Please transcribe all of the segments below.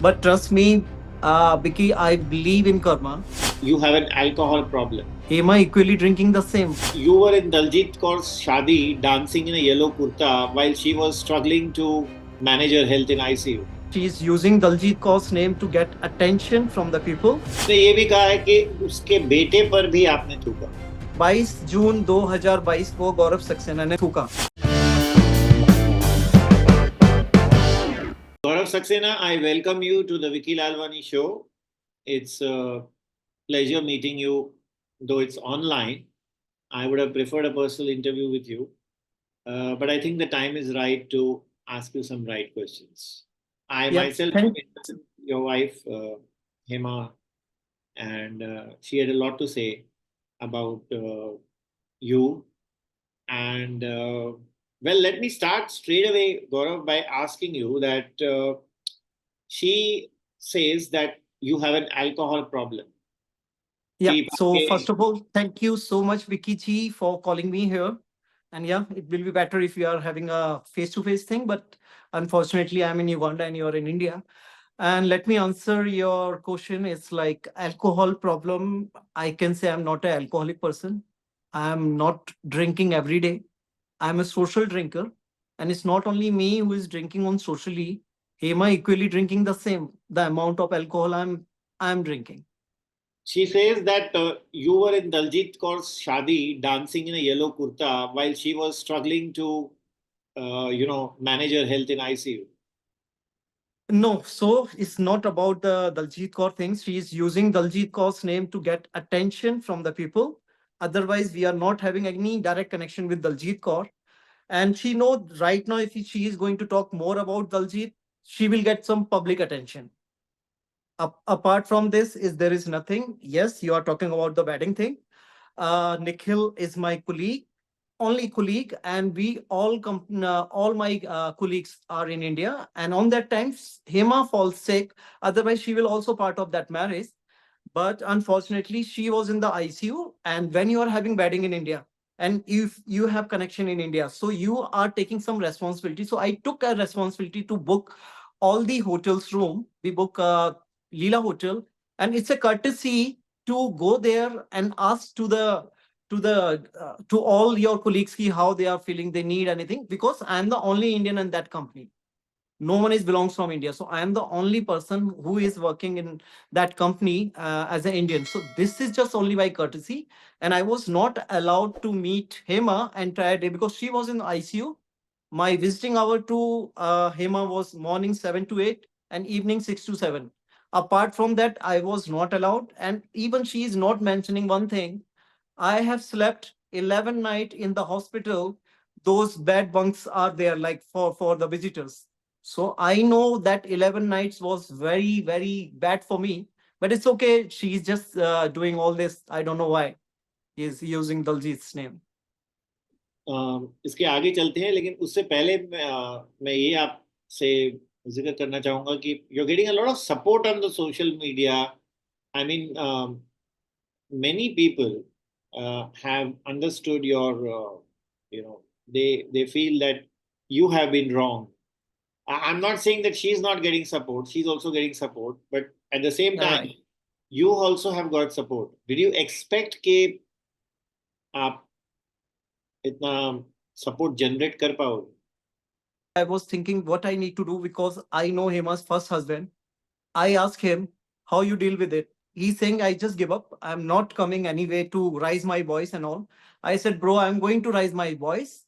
But trust me, Vicky, I believe in karma. You have an alcohol problem. Hema equally drinking the same. You were in Daljit Kaur's shadi dancing in a yellow kurta while she was struggling to manage her health in ICU. She is using Daljit Kaur's name to get attention from the people. उसने ये भी कहा है कि उसके बेटे पर भी आपने थूका. 22 जून 2022 को गौरव सक्सेना ने थूका. Gaurav Saxena, I welcome you to the Vicky Lalwani show. It's a pleasure meeting you, though it's online. I would have preferred a personal interview with you, but I think the time is right to ask you some right questions. I Yeah, myself thank met your wife, Hema, and she had a lot to say about you. And well, let me start straight away, Gaurav, by asking you that she says that you have an alcohol problem. Yeah. कि So आपके first of all, thank you so much, Vicky Chi, for calling me here. And yeah, it will be better if you are having a face-to-face thing. But unfortunately, I'm in Uganda and you're in India. And let me answer your question. It's like alcohol problem. I can say I'm not an alcoholic person. I'm not drinking every day. I'm a social drinker. And it's not only me who is drinking on socially. Hema equally drinking the same, the amount of alcohol I'm drinking. she says that you were in Daljit Kaur's shadi dancing in a yellow kurta while she was struggling to, manage her health in ICU. No, so it's not about the Daljit Kaur things. She is using Daljit Kaur's name to get attention from the people. Otherwise, we are not having any direct connection with Daljit Kaur. And she knows right now if she is going to talk more about Daljit, she will get some public attention. Apart from this, is there is nothing. Yes, you are talking about the wedding thing. Nikhil is my colleague, only colleague, and we all my colleagues are in India. And on that time, Hema falls sick. Otherwise, she will also part of that marriage. But unfortunately, she was in the ICU. And when you are having wedding in India, and if you have connection in India, so you are taking some responsibility. So I took a responsibility to book all the hotels room. We book Leela Hotel, and it's a courtesy to go there and ask to all your colleagues ki how they are feeling, they need anything, because I am the only Indian in that company. No one is belongs from India, so I am the only person who is working in that company as an Indian. So this is just only by courtesy, and I was not allowed to meet Hema entire day because she was in ICU. My visiting hour to Hema was morning 7 to 8 and evening 6 to 7. Apart from that, I was not allowed. And even she is not mentioning one thing. I have slept 11 night in the hospital. Those bed bunks are there like for the visitors. So I know that 11 nights was very, very bad for me. But it's okay. She's just doing all this. I don't know why. He's using Daljit's name. इसके आगे चलते हैं लेकिन उससे पहले मैं ये आपसे जिक्र करना चाहूंगा कि you are getting a lot of support on the social media. I mean many people have understood your you know they feel that you have been wrong. I'm not saying that she's not getting support, she's also getting support, but at the same time Right. you also have got support. Did you expect कि आप इतना support generate कर पाओगे? I was thinking what I need to do because I know Hema's first husband. I asked him how you deal with it. He's saying I just give up. I'm not coming anyway to rise my voice and all. I said, bro, I'm going to rise my voice.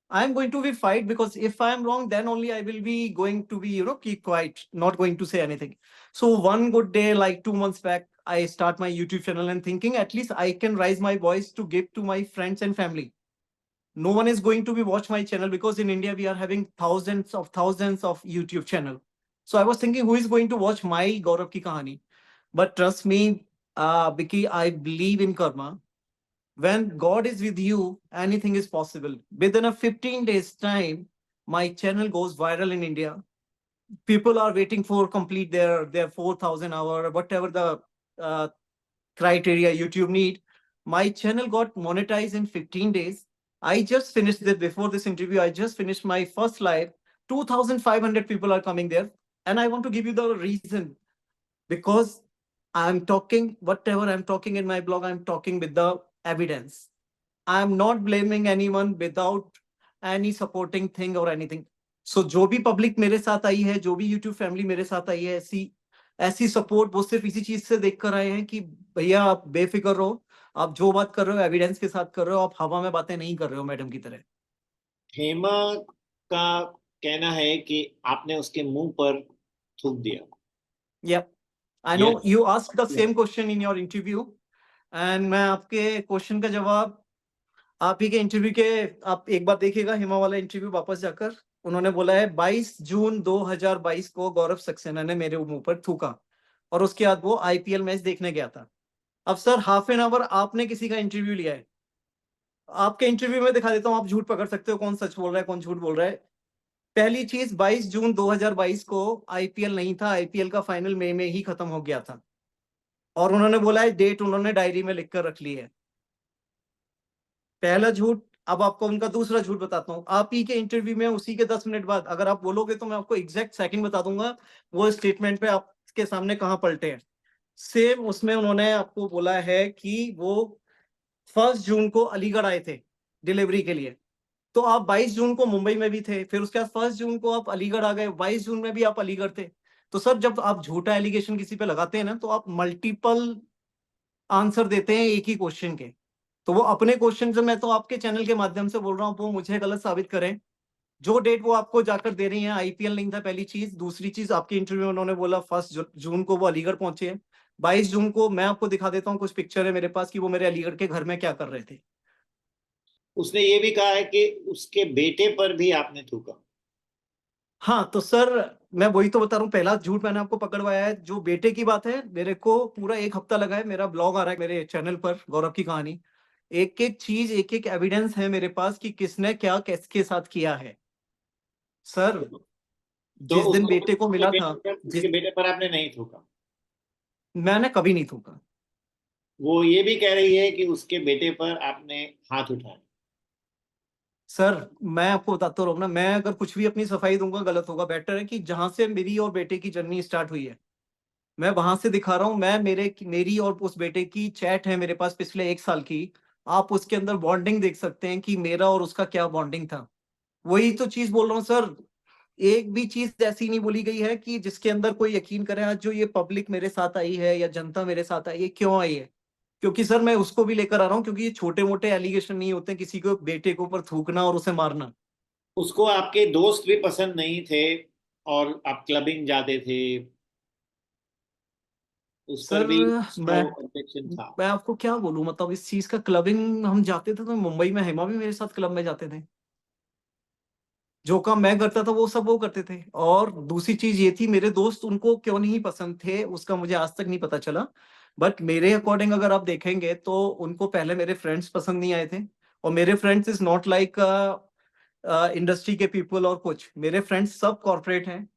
I'm going to be fight because if I'm wrong, then only I will be going to be, keep quiet, not going to say anything. So one good day, like 2 months back, I start my YouTube channel and thinking at least I can rise my voice to give to my friends and family. No one is going to be watch my channel because in India we are having thousands of YouTube channel. So I was thinking who is going to watch my Gaurav ki kahani. But trust me, Vicky, I believe in karma. When God is with you, anything is possible. Within a 15 days time, my channel goes viral in India. People are waiting for complete their 4,000 hour, whatever the uh, criteria YouTube need. My channel got monetized in 15 days. I just finished it before this interview. I just finished my first live. 2,500 people are coming there. And I want to give you the reason, because I'm talking, whatever I'm talking in my blog, I'm talking with the evidence. I'm not blaming anyone without any supporting thing or anything. So जो भी public मेरे साथ आई है, जो भी YouTube family मेरे साथ आई है, ऐसी ऐसी सपोर्ट वो सिर्फ इसी चीज से देख कर आए हैं कि भैया आप बेफिक्र रहो, आप जो बात कर रहे हो एविडेंस के साथ कर रहे हो, आप हवा में बातें नहीं कर रहे हो मैडम की तरह। हेमा का कहना है कि आपने उसके मुंह पर थूक दिया। Yeah, I Yes. know you asked the Yeah. same question in your interview, and मैं आपके क्वेश्चन का जवाब आप ही के इंटरव्यू के, आप एक बार देखिएगा हेमा वाला इंटरव्यू वापस जाकर, उन्होंने बोला है 22 जून 2022 को गौरव सक्सेना ने मेरे मुंह पर थूका, और उसके बाद वो आईपीएल मैच देखने गया था। अब सर हाफ एन आवर आपने किसी का इंटरव्यू लिया है, आपके इंटरव्यू में दिखा देता हूँ, आप झूठ पकड़ सकते हो कौन सच बोल रहा है कौन झूठ बोल रहा है। पहली चीज, 22 जून 2022 को आईपीएल नहीं था, आईपीएल का फाइनल मई में ही खत्म हो गया था, और उन्होंने बोला है डेट उन्होंने डायरी में लिख कर रख ली है। पहला झूठ। अब आपको उनका दूसरा झूठ बताता हूँ, आप ही के इंटरव्यू में उसी के 10 मिनट बाद अगर आप बोलोगे तो मैं आपको एग्जैक्ट सेकंड बता दूंगा वो स्टेटमेंट पे आपके सामने कहां पलटे हैं। सेम उसमें उन्होंने आपको बोला है कि वो 1 जून को अलीगढ़ आए थे डिलीवरी के लिए, तो आप 22 जून को मुंबई में भी थे, फिर उसके बाद 1 जून को आप अलीगढ़ आ गए, 22 जून में भी आप अलीगढ़ थे। तो सर जब आप झूठा एलिगेशन किसी पे लगाते हैं ना, तो आप मल्टीपल आंसर देते हैं एक ही क्वेश्चन के। तो वो अपने क्वेश्चन से, मैं तो आपके चैनल के माध्यम से बोल रहा हूँ, वो मुझे गलत साबित करें। जो डेट वो आपको जाकर दे रही है आईपीएल नहीं था, पहली चीज। दूसरी चीज, आपके इंटरव्यू में उन्होंने बोला 1 जून को वो अलीगढ़ पहुंचे हैं। 22 जून को मैं आपको दिखा देता हूँ, कुछ पिक्चर है मेरे पास कि वो मेरे अलीगढ़ के घर में क्या कर रहे थे। उसने ये भी कहा है कि उसके बेटे पर भी आपने थूका। हाँ तो सर मैं वही तो बता रहा हूँ, पहला झूठ मैंने आपको पकड़वाया है। जो बेटे की बात है, मेरे को पूरा 1 हफ्ता लगा है, मेरा ब्लॉग आ रहा है मेरे चैनल पर, गौरव की कहानी। एक एक चीज, एक एक एविडेंस है मेरे पास कि किसने क्या किसके साथ किया है। सर तो जिस दिन उसको बेटे को मिला था, जिस उसके बेटे पर आपने नहीं थूका। मैंने कभी नहीं थूका। वो ये भी कह रही है कि उसके बेटे पर आपने हाथ उठाया। सर मैं आपको बताता रहूँ ना, मैं अगर कुछ भी अपनी सफाई दूंगा गलत होगा। बेटर है कि जहां से मेरी और बेटे की जर्नी स्टार्ट हुई है, मैं वहां से दिखा रहा हूँ। मैं मेरी और उस बेटे की चैट है मेरे पास पिछले 1 साल की, आप उसके अंदर बॉन्डिंग देख सकते हैं कि मेरा और उसका क्या बॉन्डिंग था। वही तो चीज बोल रहा हूँ सर, एक भी चीज ऐसी नहीं बोली गई है कि जिसके अंदर कोई यकीन करे। आज जो ये पब्लिक मेरे साथ आई है या जनता मेरे साथ आई है, क्यों आई है? क्योंकि सर मैं उसको भी लेकर आ रहा हूँ, क्योंकि ये छोटे मोटे एलिगेशन नहीं होते किसी को बेटे के ऊपर थूकना और उसे मारना। उसको आपके दोस्त भी पसंद नहीं थे और आप क्लबिंग जाते थे, उस पर सर भी मैं ऑब्जेक्शन था। मैं आपको क्या बोलूं, मतलब इस चीज का, क्लबिंग हम जाते थे तो मुंबई में हेमा भी मेरे साथ क्लब में जाते थे, जो काम मैं करता था वो सब वो करते थे। और दूसरी चीज ये थी, मेरे दोस्त उनको क्यों नहीं पसंद थे उसका मुझे आज तक नहीं पता चला। बट मेरे अकॉर्डिंग अगर आप देखेंगे तो उनको पहले मेरे फ्रेंड्स पसंद नहीं आए थे। और मेरे friends is not like industry के पीपल और कुछ, मेरे फ्रेंड्स सब कॉर्पोरेट हैं,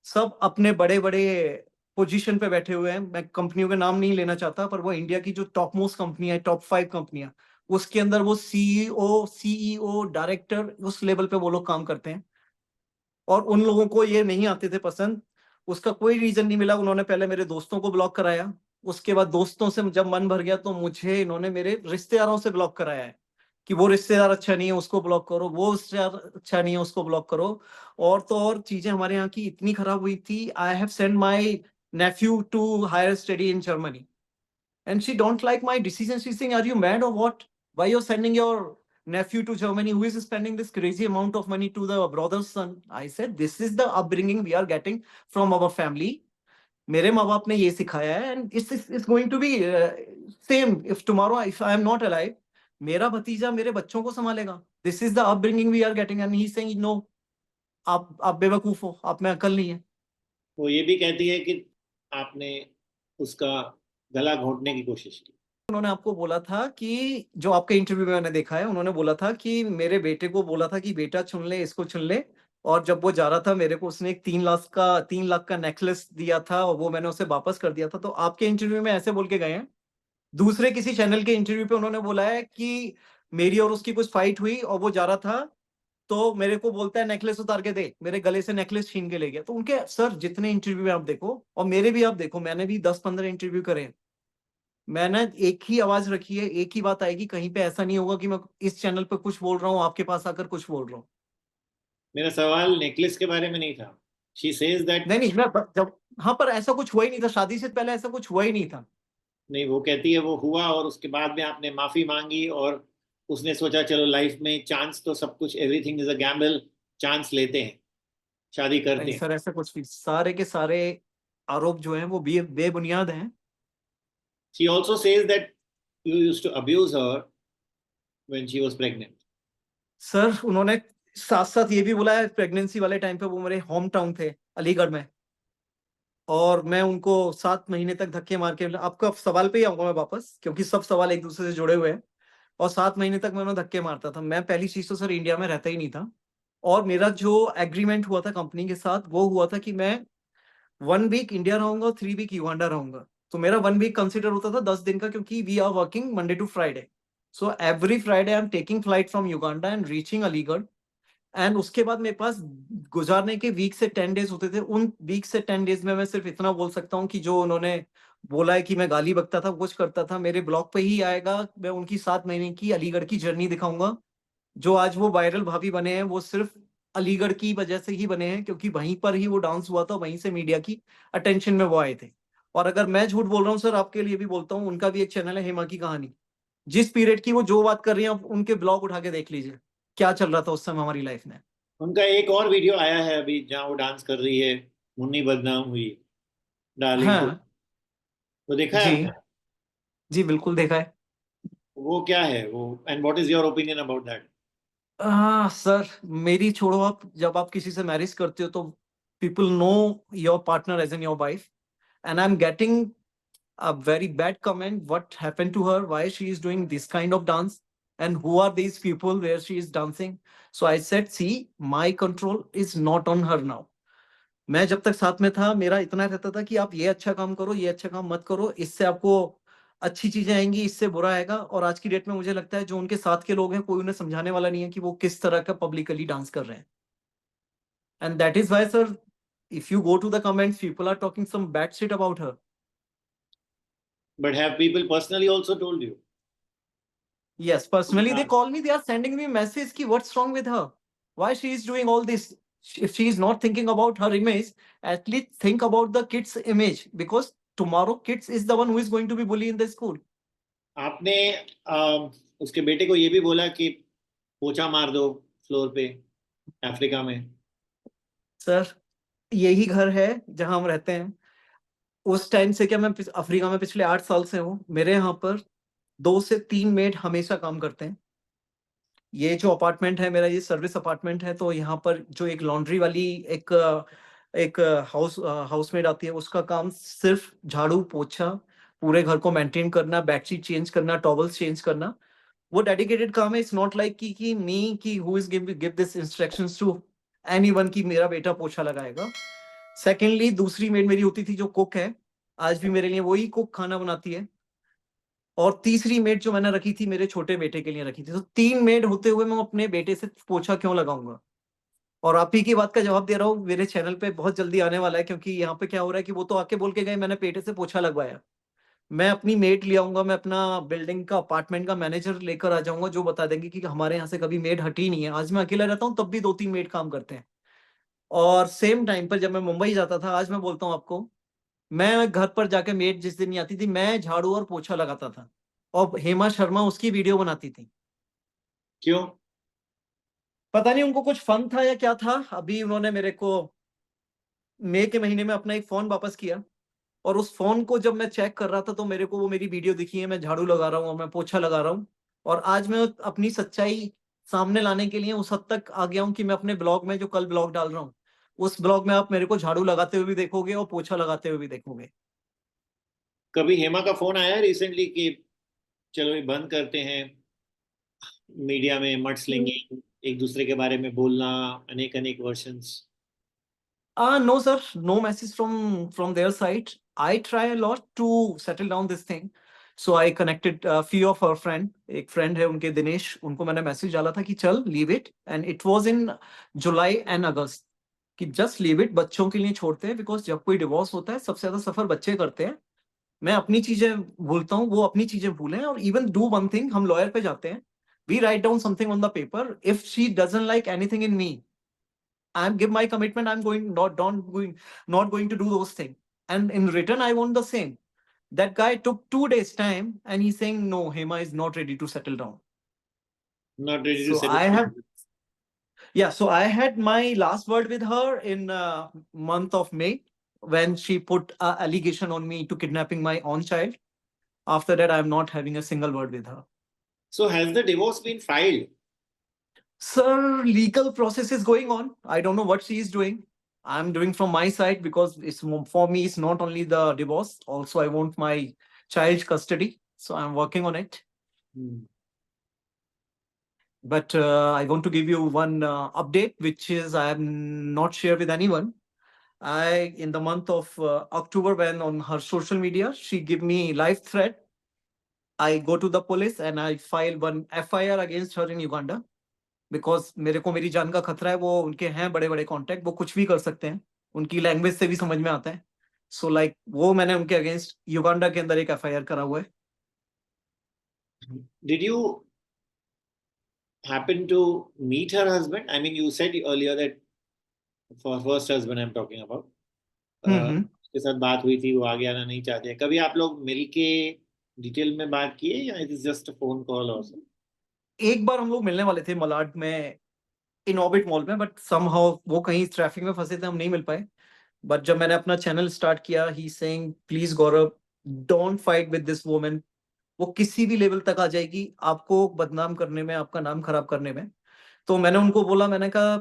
सब अपने बड़े बड़े पोजीशन पे बैठे हुए हैं। मैं कंपनियों के नाम नहीं लेना चाहता, पर वो इंडिया की जो टॉप मोस्ट कंपनी है, टॉप 5 कंपनियां, उसके अंदर वो सीईओ डायरेक्टर उस लेवल पे वो लोग काम करते हैं। और उन लोगों को ये नहीं आते थे पसंद। उसका कोई रीजन नहीं मिला, उन्होंने पहले मेरे दोस्तों को ब्लॉक कराया, उसके बाद दोस्तों से जब मन भर गया तो मुझे इन्होंने मेरे रिश्तेदारों से ब्लॉक कराया है कि वो रिश्तेदार अच्छा नहीं है उसको ब्लॉक करो, वो रिश्तेदार अच्छा नहीं है उसको ब्लॉक करो। और तो और चीजें हमारे यहाँ की इतनी खराब हुई थी, I have send my nephew to higher study in Germany, and she don't like my decision. She's saying, are you mad or what? Why you're sending your nephew to Germany, who is spending this crazy amount of money to the brother's son? I said, this is the upbringing we are getting from our family. मेरे माँ बाप ने ये सिखाया है, and it's going to be same if tomorrow if I am not alive, मेरा भतीजा मेरे बच्चों को संभालेगा। This is the upbringing we are getting, and he's saying no, आप बेवकूफ हो, आप में अकल नहीं है। वो ये भी कहती है कि आपने उसका गला घोंटने की कोशिश की। उन्होंने आपको बोला था कि जो आपके इंटरव्यू में मैंने देखा है, उन्होंने बोला था कि मेरे बेटे को बोला था कि बेटा चुन ले, इसको चुन ले। और जब वो जा रहा था मेरे को उसने एक 3 लाख का नेकलेस दिया था, और वो मैंने उसे वापस कर दिया था। तो आपके इंटरव्यू में ऐसे बोल के गए हैं। दूसरे किसी चैनल के इंटरव्यू पे उन्होंने बोला है कि मेरी और उसकी कुछ फाइट हुई और वो जा रहा था, तो मेरे को बोलता है नेकलेस उतार के दे, मेरे गले से नेकलेस छीन के ले गया। तो उनके सर जितने इंटरव्यू में आप देखो, और मेरे भी आप देखो, मैंने भी 10-15 इंटरव्यू करे हैं, मैंने एक ही आवाज रखी है, एक ही बात आएगी, कहीं पे ऐसा नहीं होगा कि मैं इस चैनल पे कुछ बोल रहा हूँ, आपके पास आकर कुछ बोल रहा हूँ। मेरा सवाल नेकलेस के बारे में नहीं था। शी सेज दैट, नहीं नहीं, मैं जब, हाँ, पर ऐसा कुछ हुआ ही नहीं था, शादी से पहले ऐसा कुछ हुआ ही नहीं था। नहीं वो कहती है वो हुआ और उसके बाद में आपने माफी मांगी और उसने सोचा चलो लाइफ में चांस तो सब कुछ, everything is a gamble, chance लेते हैं, शादी करते नहीं हैं। सर, ऐसा कुछ नहीं, सारे के सारे आरोप जो हैं वो बेबुनियाद हैं। She also says that you used to abuse her when she was pregnant. Sir उन्होंने साथ साथ ये भी बोला है, प्रेगनेंसी वाले टाइम पे वो मेरे होम टाउन थे अलीगढ़ में, और मैं उनको 7 महीने तक धक्के मार के, आपका सवाल पे ही आऊंगा मैं वापस, क्योंकि सब सवाल एक दूसरे से जुड़े हुए हैं। और 7 महीने तक मैं उन्हें धक्के मारता था। मैं पहली चीज तो सर इंडिया में रहता ही नहीं था, और मेरा जो एग्रीमेंट हुआ था कंपनी के साथ, वो हुआ था कि मैं 1 वीक इंडिया रहूंगा, 3 वीक युगांडा रहूंगा। तो मेरा 1 वीक कंसिडर होता था 10 दिन का, क्योंकि we are working Monday to Friday. So every Friday I am taking flight from Uganda and reaching Aligarh. And उसके बाद मेरे पास गुजारने के वीक से 10 डेज होते थे। उन वीक से 10 डेज में मैं सिर्फ इतना बोल सकता हूँ कि जो उन्होंने बोला है कि मैं गाली बकता था, कुछ करता था, मेरे ब्लॉग पे ही आएगा। मैं उनकी 7 महीने की अलीगढ़ की जर्नी दिखाऊंगा। जो आज वो वायरल भाभी बने हैं, वो सिर्फ अलीगढ़ की वजह से ही बने हैं, क्योंकि वहीं पर ही वो डांस हुआ था, वहीं से मीडिया की अटेंशन में वो आए थे। और अगर मैं झूठ बोल रहा हूँ सर, आपके लिए भी बोलता हूँ, उनका भी एक चैनल है हेमा की कहानी। जिस पीरियड की वो जो बात कर रही है, आप उनके ब्लॉग उठा के देख लीजिए, क्या चल रहा था उस समय हमारी लाइफ में। उनका एक और वीडियो आया है अभी जहाँ वो डांस कर रही है, मुन्नी बदनाम हुई, डार्लिंग को, हाँ वो देखा है जी, आपने? जी बिल्कुल देखा है। वो क्या है वो, and what is your opinion about that? हाँ सर, मेरी छोड़ो, आप जब आप किसी से मैरिज करते हो तो people know your partner as an your wife, and I am getting a very bad comment what happened to her, why she is doing this kind of dance, and who are these people where she is dancing. So I said, see, my control is not on her now. मैं जब तक साथ में था, मेरा इतना रहता था कि आप ये अच्छा काम करो, ये अच्छा काम मत करो, इससे आपको अच्छी चीजें आएंगी, इससे बुरा आएगा। और आज की डेट में मुझे लगता है जो उनके साथ के लोग हैं, कोई उन्हें समझाने वाला नहीं है कि वो किस तरह का पब्लिकली डांस कर रहे हैं। And that is why sir, if you go to the comments, people are talking some bad shit about her. But have people personally also told you? Yes, personally they call me, they are sending me message ki what's wrong with her? Why she is doing all this? If she is not thinking about her image, at least think about the kids' image, because tomorrow kids is the one who is going to be bullied in the school. आपने उसके बेटे को ये भी बोला कि पोछा मार दो फ्लोर पे, अफ्रीका में? सर यही घर है जहां हम रहते हैं। उस टाइम से क्या, मैं अफ्रीका में पिछले 8 साल से हूँ। मेरे यहाँ पर 2 से 3 मेड हमेशा काम करते हैं। ये जो अपार्टमेंट है मेरा, ये सर्विस अपार्टमेंट है, तो यहाँ पर जो एक लॉन्ड्री वाली एक एक हाउसमेड आती है, उसका काम सिर्फ झाड़ू पोछा, पूरे घर को मेंटेन करना, बेडशीट चेंज करना, टॉवल्स चेंज करना। वो डेडिकेटेड काम है। इट्स नॉट लाइक कि मी की who is give this instructions to anyone की मेरा बेटा पोछा लगाएगा। सेकेंडली, दूसरी मेड मेरी होती थी जो कुक है, आज भी मेरे लिए वही कुक खाना बनाती है। और तीसरी मेड जो मैंने रखी थी, मेरे छोटे बेटे के लिए रखी थी। तो 3 मेड होते हुए मैं अपने बेटे से पोछा क्यों लगाऊंगा? और आप ही की बात का जवाब दे रहा हूँ, मेरे चैनल पे बहुत जल्दी आने वाला है, क्योंकि यहाँ पे क्या हो रहा है कि वो तो आके बोल के गए मैंने बेटे से पोछा लगवाया। मैं अपनी मेड ले आऊंगा, मैं अपना बिल्डिंग का अपार्टमेंट का मैनेजर लेकर आ जाऊंगा, जो बता देंगे कि हमारे यहाँ से कभी मेड हटी नहीं है। आज मैं अकेला रहता हूँ, तब भी 2-3 मेड काम करते हैं। और सेम टाइम पर जब मैं मुंबई जाता था, आज मैं बोलता हूँ आपको, मैं घर पर जाके, मेड जिस दिन नहीं आती थी, मैं झाड़ू और पोछा लगाता था, और हेमा शर्मा उसकी वीडियो बनाती थी। क्यों? पता नहीं उनको कुछ फन था या क्या था। अभी उन्होंने मेरे को मई के महीने में अपना एक फोन वापस किया, और उस फोन को जब मैं चेक कर रहा था, तो मेरे को वो मेरी वीडियो दिखी है, मैं झाड़ू लगा रहा हूँ और मैं पोछा लगा रहा हूँ। और आज मैं अपनी सच्चाई सामने लाने के लिए उस हद तक आ गया हूँ कि मैं अपने ब्लॉग में, जो कल ब्लॉग डाल रहा हूँ, उस ब्लॉग में आप मेरे को झाड़ू लगाते हुए भी देखोगे और पोछा लगाते हुए भी देखोगे। कभी हेमा का फोन आया रिसेंटली कि चलो ये बंद करते हैं, मीडिया में मड स्लिंगिंग, एक दूसरे के बारे में बोलना, अनेक अनेक versions? No, sir. No message from their side. I try a lot to settle down this thing. So I connected a few of her friend. एक friend है उनके दिनेश, उनको मैंने मैसेज डाला था कि चल leave it, and it was in July and August कि just leave it, बच्चों के लिए छोड़ते हैं, because जब कोई डिवोर्स होता है सबसे ज्यादा सफर बच्चे करते हैं. मैं अपनी चीजें भूलता हूँ, वो अपनी चीजें भूलें. और इवन डू वन थिंग, हम लॉयर पे जाते हैं, we write down something on the paper. If she doesn't like anything in me, I am give my commitment, I am going not going to do those thing, and in return I want the same. That guy took 2 days time and he's saying, no, Hema is not ready to settle down. Not ready to So settle I down. have, yeah, so I had my last word with her in month of May, when she put a allegation on me to kidnapping my own child. After that, I'm not having a single word with her. So has the divorce been filed? Sir, legal process is going on. I don't know what she is doing. I'm doing from my side, because for me, it's not only the divorce. Also, I want my child's custody. So I'm working on it. But I want to give you one update, which is I am not share with anyone. In the month of October, when on her social media, she give me life threat. I go to the police and I file one FIR against her in Uganda, because मेरे को मेरी जान का खतरा है. वो उनके हैं बड़े बड़े कॉन्टेक्ट, वो कुछ भी कर सकते हैं, उनकी लैंग्वेज से भी समझ में आता है. सो लाइक वो मैंने उनके अगेंस्ट युगांडा के अंदर एक FIR करा हुआ है. Did you happen to meet her husband? I mean, you said earlier that for first husband I'm talking about. उसके साथ बात हुई थी, वो आगे आना नहीं चाहते. कभी आप लोग मिलके डिटेल में बात किए, या it is just a phone call और सब? एक बार हम लोग मिलने वाले थे मलाड में, इन ऑर्बिट मॉल में, बट समहाउ वो कहीं ट्रैफिक में फंसे थे, हम नहीं मिल पाए. बट जब मैंने अपना चैनल स्टार्ट किया, he saying please Gaurav, don't fight with this woman. वो किसी भी लेवल तक आ जाएगी, आपको बदनाम करने में, आपका नाम खराब करने में. तो मैंने उनको बोला, मैंने कहा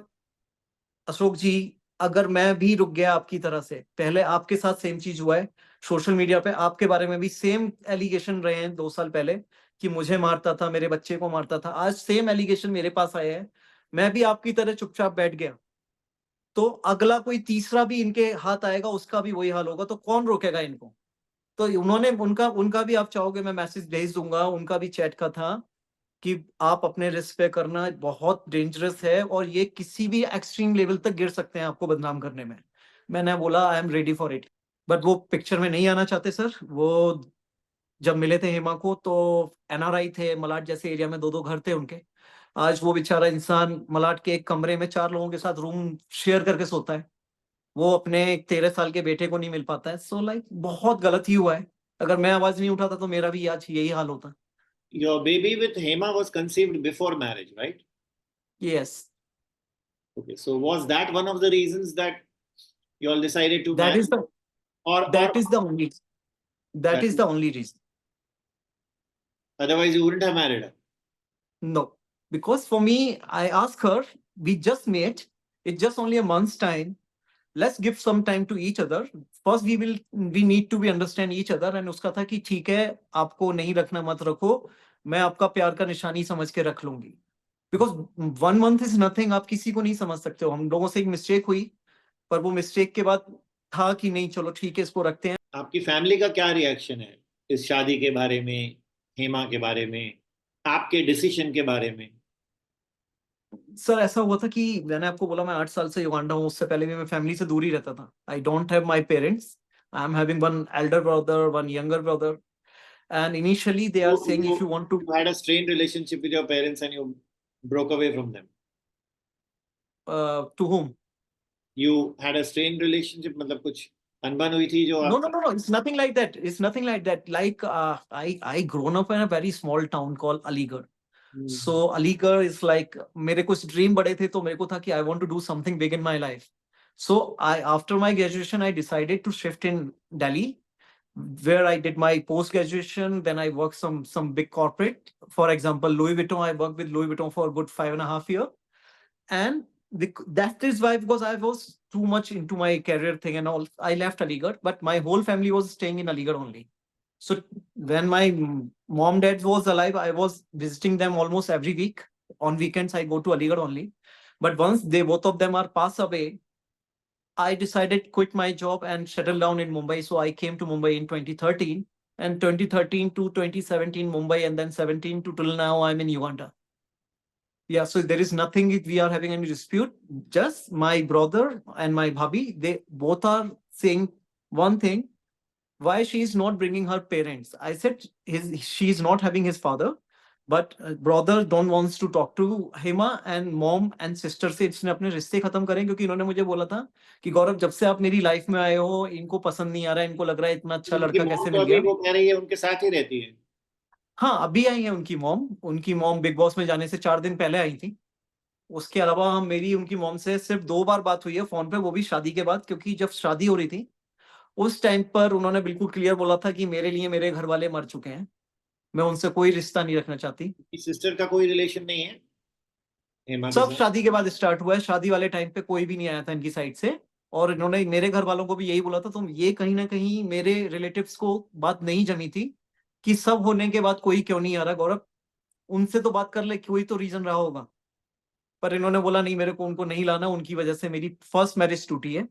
अशोक जी, अगर मैं भी रुक गया आपकी तरह से, पहले आपके साथ सेम चीज हुआ है, सोशल मीडिया पे आपके बारे में भी सेम एलिगेशन रहे हैं 2 साल पहले, कि मुझे मारता था, मेरे बच्चे को मारता था. आज सेम एलिगेशन मेरे पास आए हैं, मैं भी आपकी तरह चुपचाप बैठ गया, तो अगला कोई तीसरा भी इनके हाथ आएगा, उसका भी वही हाल होगा. तो कौन रोकेगा इनको? तो उन्होंने उनका भी, आप चाहोगे मैं मैसेज भेज दूंगा, उनका भी चैट का था कि आप अपने रिस्क पे करना, बहुत डेंजरस है और ये किसी भी एक्सट्रीम लेवल तक गिर सकते हैं आपको बदनाम करने में. मैंने बोला I am ready for it. But वो पिक्चर में नहीं आना चाहते सर. वो जब मिले थे हेमा को, तो NRI थे, मलाड जैसे एरिया में 2-2 घर थे उनके. आज वो बेचारा इंसान मलाड के एक कमरे में 4 लोगों के साथ रूम शेयर करके सोता है. वो अपने 13 साल के बेटे को नहीं मिल पाता है. सो लाइक बहुत गलत ही हुआ है. अगर मैं आवाज नहीं उठाता तो मेरा भी आज यही हाल होता. Your baby with Hema was conceived before marriage, right? Yes. Okay, so was that one of the reasons that you all decided to That marry? is the Or that is the only that is the only reason. Otherwise you wouldn't have married her? No, because for me, I asked her, we just met, it's just only a month's time. Let's give some time to each other. First, we need to be understand each other. And उसका था कि ठीक है, आपको नहीं रखना मत रखो, मैं आपका प्यार का निशानी समझ के रख लूंगी. Because 1 month is nothing. आप किसी को नहीं समझ सकते हो. हम लोगों से एक मिस्टेक हुई, पर वो मिस्टेक के बाद था कि नहीं चलो ठीक है, इसको रखते हैं. आपकी फैमिली का क्या रिएक्शन है इस शादी के बारे में, हेमा के बारे में, आपके डिसीजन के बारे में? सर ऐसा हुआ था कि मैंने आपको बोला मैं 8 साल से युगांडा हूँ. उससे पहले भी मैं फैमिली से दूर ही रहता था. I don't have my parents. I am having one Elder brother, one younger brother, and initially they are saying if you want to You had a strained relationship with your parents and you broke away from them. To whom? You had a strained relationship, मतलब कुछ अनबन हुई थी जो No, it's nothing like that. It's nothing like that. Like I grown up in a very small town called Aligarh. So Aligarh is like, मेरे कुछ dream बड़े थे, तो मेरे को था कि I want to do something big in my life. So after my graduation I decided to shift in Delhi, where I did my post graduation. Then I worked some big corporate. For example, Louis Vuitton. I worked with Louis Vuitton for a good 5.5 years. And that is why, because I was too much into my career thing and all, I left Aligarh, but my whole family was staying in Aligarh only. So when my mom dad was alive, I was visiting them almost every week. On weekends I go to Aligarh only. But once both of them are passed away, I decided quit my job and settle down in Mumbai. So I came to Mumbai in 2013. and 2013 to 2017 Mumbai, and then 17 to till now I'm in Uganda. Yeah, so there is nothing if we are having any dispute. Just my brother and my bhabhi, they both are saying one thing: why she is not bringing her parents. I said she is not having his father, but brother don't wants to talk to Hema, and mom and sister से इसने अपने रिश्ते खत्म करें, क्योंकि इन्होंने मुझे बोला था कि गौरव जब से आप मेरी लाइफ में आए हो इनको पसंद नहीं आ रहा है, इनको लग रहा है इतना अच्छा उनकी लड़का मॉम कैसे तो मिल अभी गया। वो कह रही है उनके साथ ही रहती है। हाँ, अभी आई है उनकी मॉम बिग बॉस में जाने से 4 दिन पहले आई थी। उसके अलावा मेरी उनकी मॉम से सिर्फ 2 बार बात हुई है फोन पे, वो भी शादी के बाद, क्योंकि जब शादी हो रही थी उस टाइम पर उन्होंने बिल्कुल क्लियर बोला था कि मेरे लिए मेरे घर वाले मर चुके हैं, मैं उनसे कोई रिश्ता नहीं रखना चाहती। सिस्टर का कोई रिलेशन नहीं है हेमा के सब साथ? शादी के बाद स्टार्ट हुआ है, शादी वाले टाइम पे कोई भी नहीं आया था इनकी साइड से, और इन्होंने मेरे घर वालों को भी यही बोला था, तुम ये कहीं ना कहीं मेरे रिलेटिव्स को बात नहीं जमी थी कि सब होने के बाद कोई क्यों नहीं आ रहा गौरव, उनसे तो बात कर ले, कोई तो रीजन रहा होगा। पर इन्होंने बोला नहीं, मेरे को उनको नहीं लाना, उनकी वजह से मेरी फर्स्ट मैरिज टूटी है,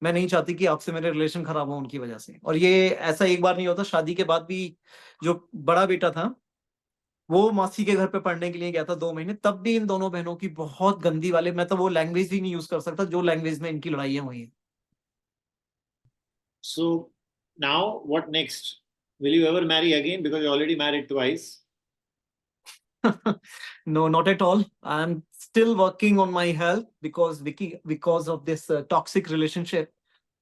मैं नहीं चाहती कि आपसे मेरे रिलेशन खराब हो उनकी वजह से। और ये ऐसा एक बार नहीं होता, शादी के बाद भी जो बड़ा बेटा था वो मासी के घर पे पढ़ने के लिए गया था 2 महीने, तब भी इन दोनों बहनों की बहुत गंदी वाले, मैं तो वो लैंग्वेज ही नहीं यूज कर सकता जो लैंग्वेज में इनकी लड़ाइयाँ हुई हैं। So now what next? Will you ever marry again? Because you're already married twice. No, not at all. I'm still working on my health because of this toxic relationship.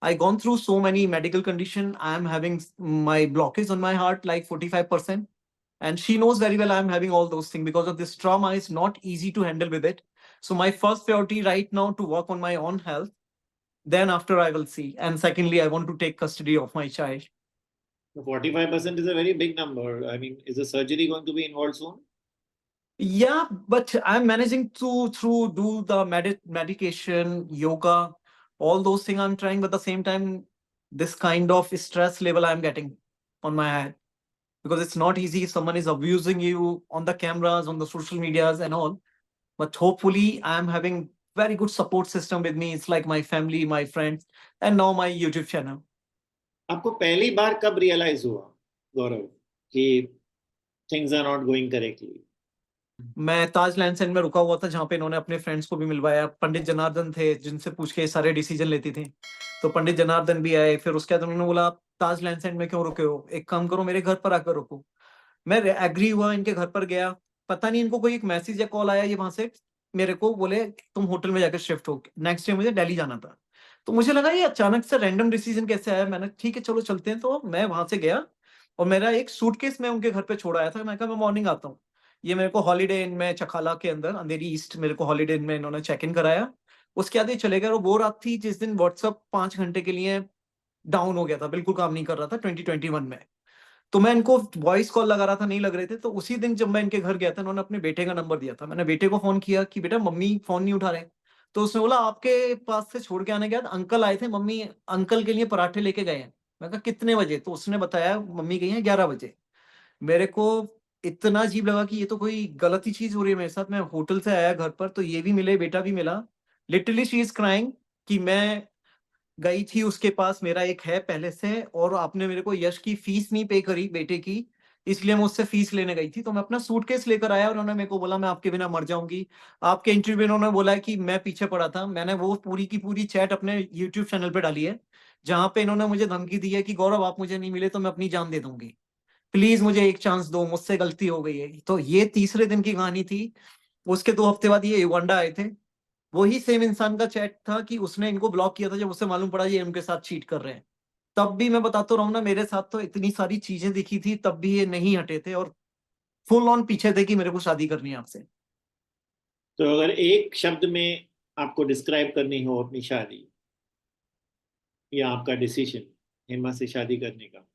I gone through so many medical condition. I'm having my blockage on my heart like 45%. And she knows very well I'm having all those things because of this trauma. It's not easy to handle with it. So my first priority right now to work on my own health. Then after I will see. And secondly, I want to take custody of my child. 45% is a very big number. I mean, is the surgery going to be involved soon? Yeah, but I'm managing to through do the medication, yoga, all those things I'm trying, but at the same time, this kind of stress level I'm getting on my head because it's not easy. Someone is abusing you on the cameras, on the social medias and all. But hopefully I'm having very good support system with me. It's like my family, my friends, and now my YouTube channel. आपको पहली बार कब realise हुआ गौरव कि things are not going correctly? मैं ताज लैंडसेंड में रुका हुआ था जहाँ पे इन्होंने अपने फ्रेंड्स को भी मिलवाया। पंडित जनार्दन थे जिनसे पूछ के सारे डिसीजन लेती थी, तो पंडित जनार्दन भी आए। फिर उसके बाद उन्होंने बोला आप ताज लैंडसेंड में क्यों रुके हो, एक काम करो मेरे घर पर आकर रुको। मैं एग्री हुआ, इनके घर पर गया। पता नहीं इनको कोई एक मैसेज या कॉल आया ये वहां से, मेरे को बोले तुम होटल में जाकर शिफ्ट हो। नेक्स्ट डे मुझे दिल्ली जाना था, तो मुझे लगा ये अचानक से रैंडम डिसीजन कैसे आया। मैंने ठीक है चलो चलते हैं, तो मैं वहां से गया और मेरा एक सूटकेस मैं उनके घर पे छोड़ आया था। मैं कहा मैं मॉर्निंग आता हूँ। ये मेरे को हॉलीडे इन में चखाला के अंदर अंधेरी ईस्ट मेरे को हॉलीडे इन में इन्होंने चेक इन कराया। उसके बाद ये चले गए। और वो रात थी जिस दिन व्हाट्सअप 5 घंटे के लिए डाउन हो गया था, बिल्कुल काम नहीं कर रहा था 2021 में। तो मैं इनको वॉइस कॉल लगा रहा था, नहीं लग रहे थे। तो उसी दिन जब मैं इनके घर गया था, इन्होंने अपने बेटे का नंबर दिया था। मैंने बेटे को फोन किया कि बेटा मम्मी फोन नहीं उठा रहे। तो उसने बोला आपके पास से छोड़ के आने के बाद अंकल आए थे, मम्मी अंकल के लिए पराठे लेके गए हैं। मैं कहा कितने बजे? तो उसने बताया मम्मी गई है 11 बजे। मेरे को इतना अजीब लगा कि ये तो कोई गलत ही चीज हो रही है मेरे साथ। मैं होटल से आया घर पर तो ये भी मिले, बेटा भी मिला। लिटरली शी इज क्राइंग कि मैं गई थी उसके पास, मेरा एक है पहले से, और आपने मेरे को यश की फीस नहीं पे करी बेटे की, इसलिए मैं उससे फीस लेने गई थी। तो मैं अपना सूटकेस लेकर आया और उन्होंने मेरे को बोला मैं आपके बिना मर जाऊंगी। आपके इंटरव्यू में उन्होंने बोला है कि मैं पीछे पड़ा था। मैंने वो पूरी की पूरी चैट अपने यूट्यूब चैनल पे डाली है, जहां पे इन्होंने मुझे धमकी दी है कि गौरव आप मुझे नहीं मिले तो मैं अपनी जान दे दूंगी, प्लीज मुझे एक चांस दो, मुझसे गलती हो गई है। तो ये तीसरे दिन की कहानी थी। उसके 2 हफ्ते बाद ये युगांडा आए थे। वही सेम इंसान का चैट था कि उसने इनको ब्लॉक किया था जब उसे मालूम पड़ा ये उनके साथ चीट कर रहे हैं। तब भी मैं बताता रहूं ना, मेरे साथ तो इतनी सारी चीजें दिखी थी, तब भी ये नहीं हटे थे और फुल ऑन पीछे थे कि मेरे को शादी करनी है आपसे। तो अगर एक शब्द में आपको डिस्क्राइब करनी हो अपनी शादी या आपका डिसीजन हेमा से शादी करने का,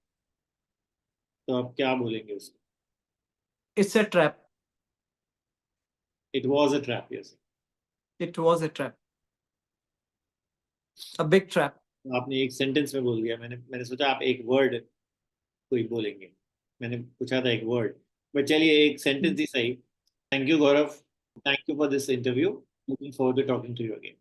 तो आप क्या बोलेंगे उसको? It's a trap. It was a trap, yes. It was a trap, a big trap. आपने एक सेंटेंस में बोल दिया। मैंने मैंने सोचा आप एक वर्ड कोई बोलेंगे। मैंने पूछा था एक वर्ड, बट चलिए एक सेंटेंस ही सही। Thank you Gaurav, thank you for this interview. Looking forward to talking to you again.